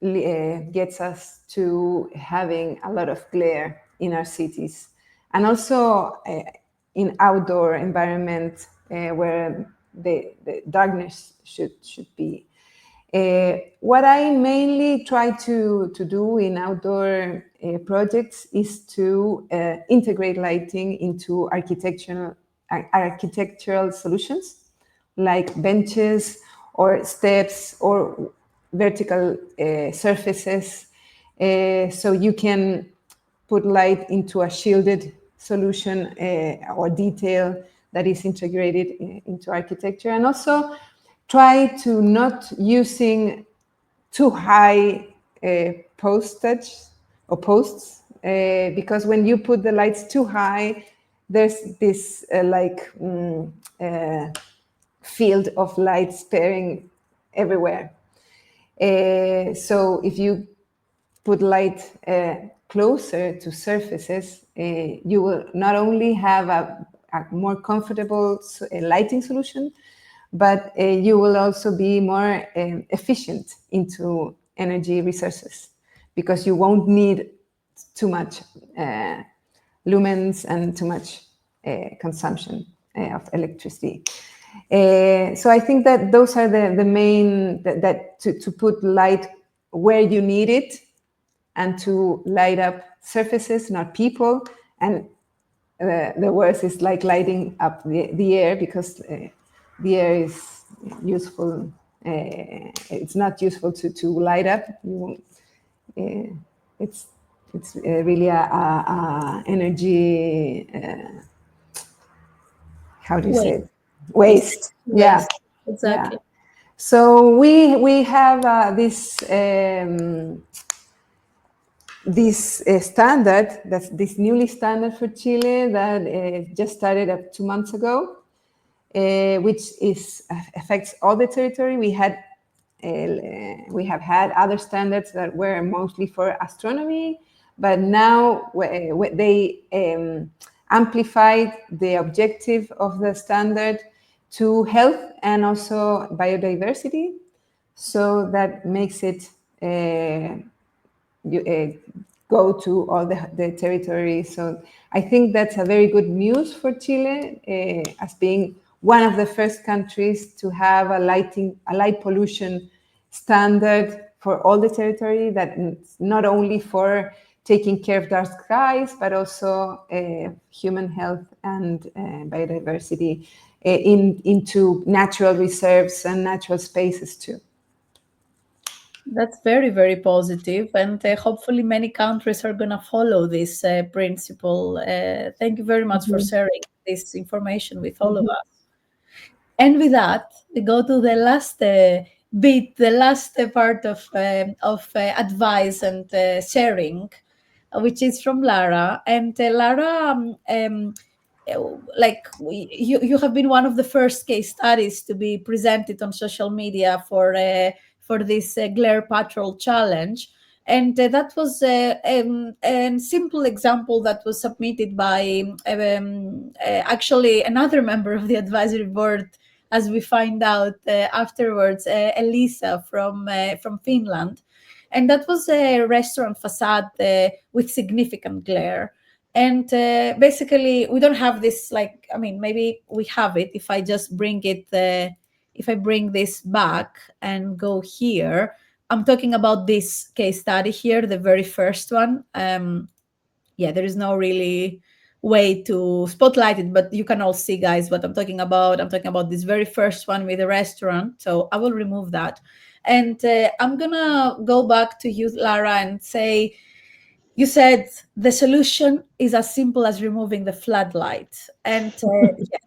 gets us to having a lot of glare in our cities, and also in outdoor environment where the darkness should be. What I mainly try to do in outdoor projects is to integrate lighting into architectural solutions, like benches or steps or vertical surfaces. So you can put light into a shielded solution or detail that is integrated into architecture, and also try to not using too high posts, because when you put the lights too high, there's this field of light sparing everywhere. So if you put light closer to surfaces, you will not only have a more comfortable lighting solution, but you will also be more efficient into energy resources, because you won't need too much lumens and too much consumption of electricity. So I think that those are the main, to put light where you need it and to light up surfaces, not people. And the worst is like lighting up the air, because the air is useful. It's not useful to light up. It's really a energy. How do you say it? Waste. Yeah, exactly. Yeah. So we have this standard, that's this newly standard for Chile that just started up 2 months ago, which affects all the territory. We have had other standards that were mostly for astronomy, but now they amplified the objective of the standard to health and also biodiversity. So that makes it go to all the territory. So I think that's a very good news for Chile, as being one of the first countries to have a light pollution standard for all the territory, that not only for taking care of dark skies, but also human health and biodiversity into natural reserves and natural spaces too. That's very, very positive, and hopefully many countries are going to follow this principle. Thank you very much for sharing this information with all of us. And with that, we go to the last bit, the last part of advice and sharing, which is from Lara. And Lara, you have been one of the first case studies to be presented on social media for this Glare Patrol challenge. And that was a simple example that was submitted by actually another member of the advisory board, as we find out afterwards, Elisa from Finland. And that was a restaurant facade with significant glare. And basically, we don't have this, maybe we have it if I just bring it, if I bring this back and go here. I'm talking about this case study here, the very first one. There is no really way to spotlight it, but you can all see, guys, what I'm talking about. I'm talking about this very first one with the restaurant. So I will remove that. And I'm going to go back to you, Lara, and say, you said the solution is as simple as removing the floodlight. And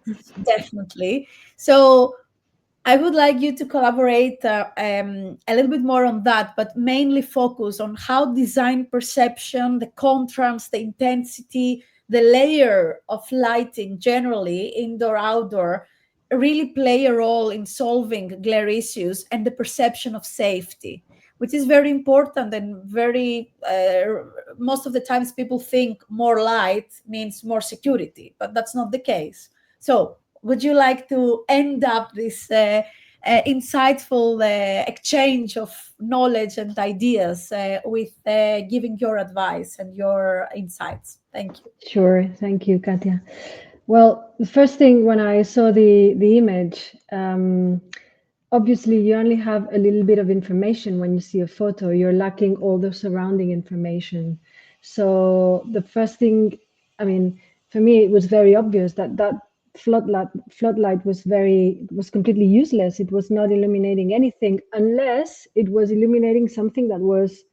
yes, definitely. So I would like you to collaborate a little bit more on that, but mainly focus on how design perception, the contrast, the intensity, the layer of lighting generally, indoor, outdoor, really play a role in solving glare issues and the perception of safety, which is very important and very, most of the times people think more light means more security, but that's not the case. So would you like to end up this insightful exchange of knowledge and ideas with giving your advice and your insights? Thank you. Sure. Thank you, Katia. Well, the first thing when I saw the image, obviously you only have a little bit of information when you see a photo. You're lacking all the surrounding information. So the first thing, for me, it was very obvious that floodlight was completely useless. It was not illuminating anything unless it was illuminating something that was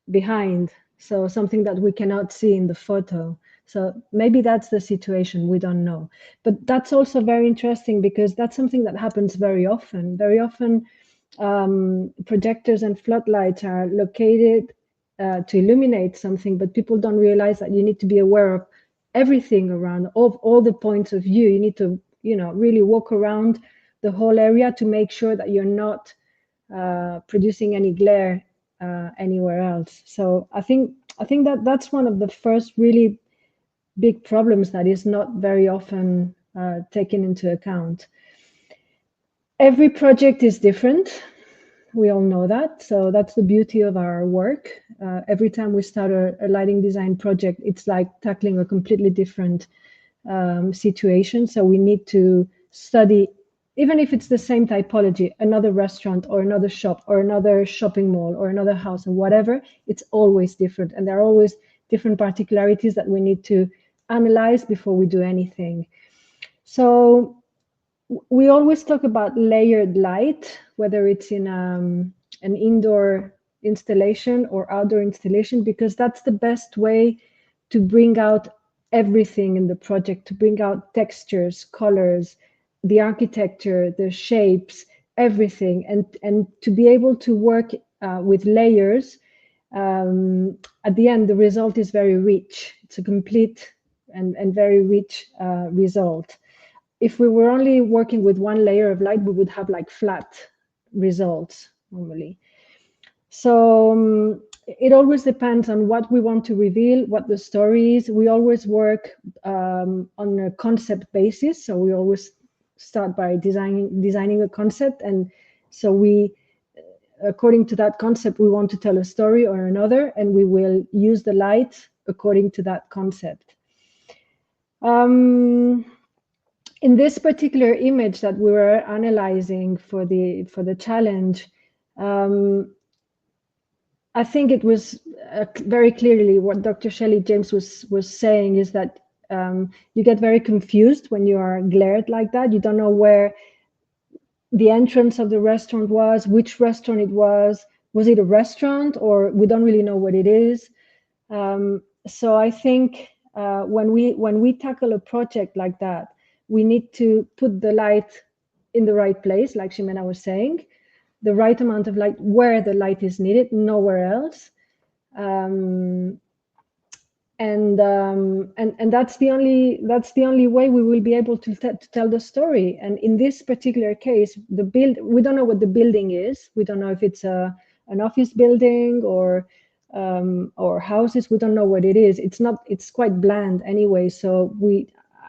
behind, so something that we cannot see in the photo. So maybe that's the situation, we don't know. But that's also very interesting because that's something that happens very often. Very often projectors and floodlights are located to illuminate something, but people don't realize that you need to be aware of everything around, of all the points of view. You need to, really walk around the whole area to make sure that you're not producing any glare anywhere else. So I think that that's one of the first really big problems that is not very often taken into account. Every project is different. We all know that. So that's the beauty of our work. Every time we start a lighting design project, it's like tackling a completely different situation. So we need to study, even if it's the same typology, another restaurant or another shop or another shopping mall or another house or whatever, it's always different. And there are always different particularities that we need to analyze before we do anything. So we always talk about layered light, whether it's in an indoor installation or outdoor installation, because that's the best way to bring out everything in the project, to bring out textures, colors, the architecture, the shapes, everything, and to be able to work with layers. At the end, the result is very rich. It's a complete and very rich result. If we were only working with one layer of light, we would have like flat results normally. So it always depends on what we want to reveal, what the story is. We always work on a concept basis. So we always start by designing a concept. And so we, according to that concept, we want to tell a story or another, and we will use the light according to that concept. In this particular image that we were analyzing for the challenge, I think it was very clearly what Dr. Shelley James was saying is that you get very confused when you are glared like that. You don't know where the entrance of the restaurant was, which restaurant it was it a restaurant, or we don't really know what it is. So I think when we tackle a project like that, we need to put the light in the right place, like Ximena was saying, the right amount of light where the light is needed, nowhere else. And that's the only way we will be able to tell the story. And in this particular case, we don't know what the building is. We don't know if it's an office building or houses. We don't know what it is. It's quite bland anyway. So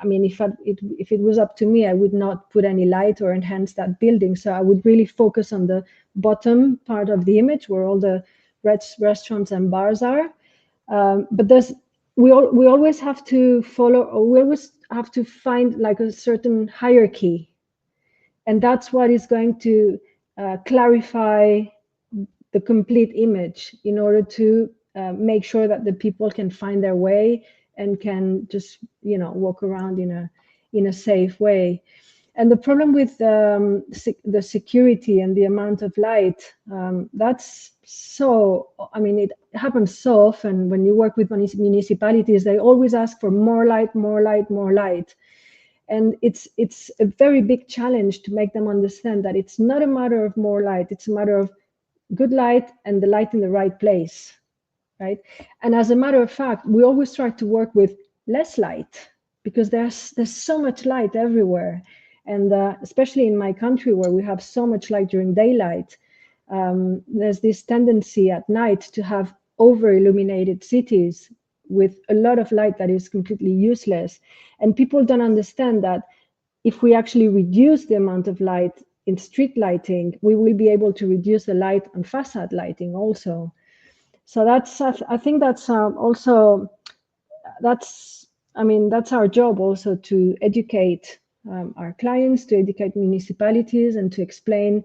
if it was up to me, I would not put any light or enhance that building. So I would really focus on the bottom part of the image where all the restaurants and bars are. But we always have to follow, or we always have to find like a certain hierarchy. And that's what is going to clarify the complete image in order to make sure that the people can find their way and can just, walk around in a safe way. And the problem with the security and the amount of light, it happens so often when you work with municipalities. They always ask for more light, more light, more light. And it's a very big challenge to make them understand that it's not a matter of more light, it's a matter of good light and the light in the right place, right? And as a matter of fact, we always try to work with less light because there's so much light everywhere. And especially in my country where we have so much light during daylight, there's this tendency at night to have over-illuminated cities with a lot of light that is completely useless. And people don't understand that if we actually reduce the amount of light in street lighting, we will be able to reduce the light on facade lighting also. So I think that's our job also, to educate our clients, to educate municipalities, and to explain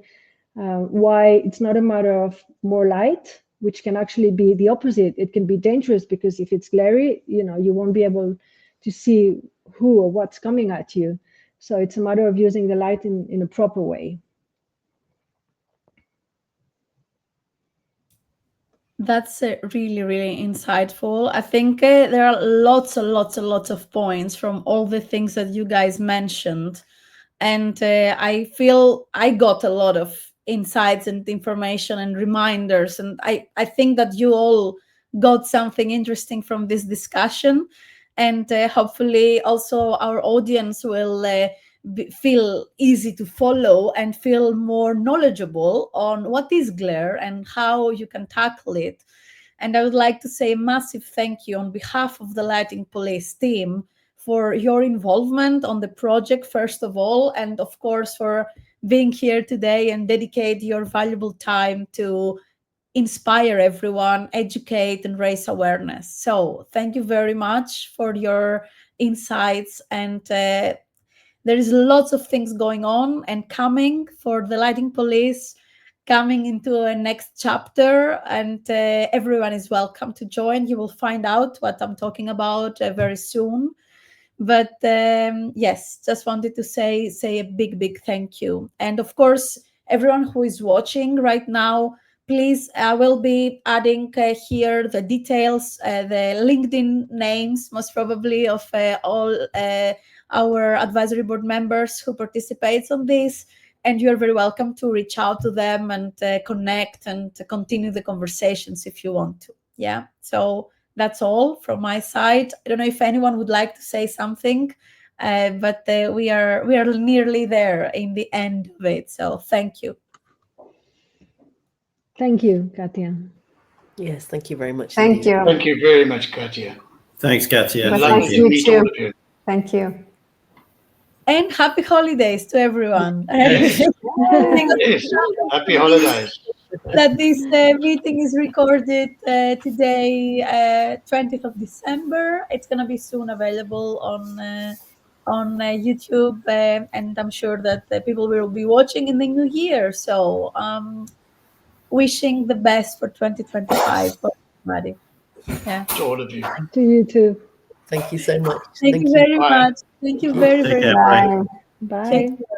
why it's not a matter of more light, which can actually be the opposite. It can be dangerous because if it's glary, you won't be able to see who or what's coming at you. So it's a matter of using the light in a proper way. That's really, really insightful. I think there are lots of points from all the things that you guys mentioned. And I feel I got a lot of insights and information and reminders. And I think that you all got something interesting from this discussion. And hopefully also our audience will feel easy to follow and feel more knowledgeable on what is glare and how you can tackle it. And I would like to say a massive thank you on behalf of the Lighting Police team for your involvement on the project, first of all, and of course for being here today and dedicate your valuable time to inspire everyone, educate, and raise awareness. So thank you very much for your insights. And there is lots of things going on and coming for the Lighting Police, coming into a next chapter, and everyone is welcome to join. You will find out what I'm talking about very soon. But yes, just wanted to say a big thank you. And of course, everyone who is watching right now, please, I will be adding here the details, the LinkedIn names, most probably, of all our advisory board members who participates on this. And you're very welcome to reach out to them and connect and to continue the conversations if you want to. Yeah, so that's all from my side. I don't know if anyone would like to say something, but we are nearly there in the end of it. So thank you. Thank you, Katia. Yes, thank you very much. Thank indeed. you. Thank you very much, Katia. Thanks, Katia. But Lovely nice to to meet meet all you. of you. Thank you. And happy holidays to everyone. Yes. Yes. Happy holidays. That this meeting is recorded today, 20th of December. It's going to be soon available on YouTube, and I'm sure that people will be watching in the new year. So wishing the best for 2025 for everybody. Yeah. To all of you. To you too. Thank you so much. Thank you very Bye. much. Thank you very, Take very care. much. Bye. Bye. Take care.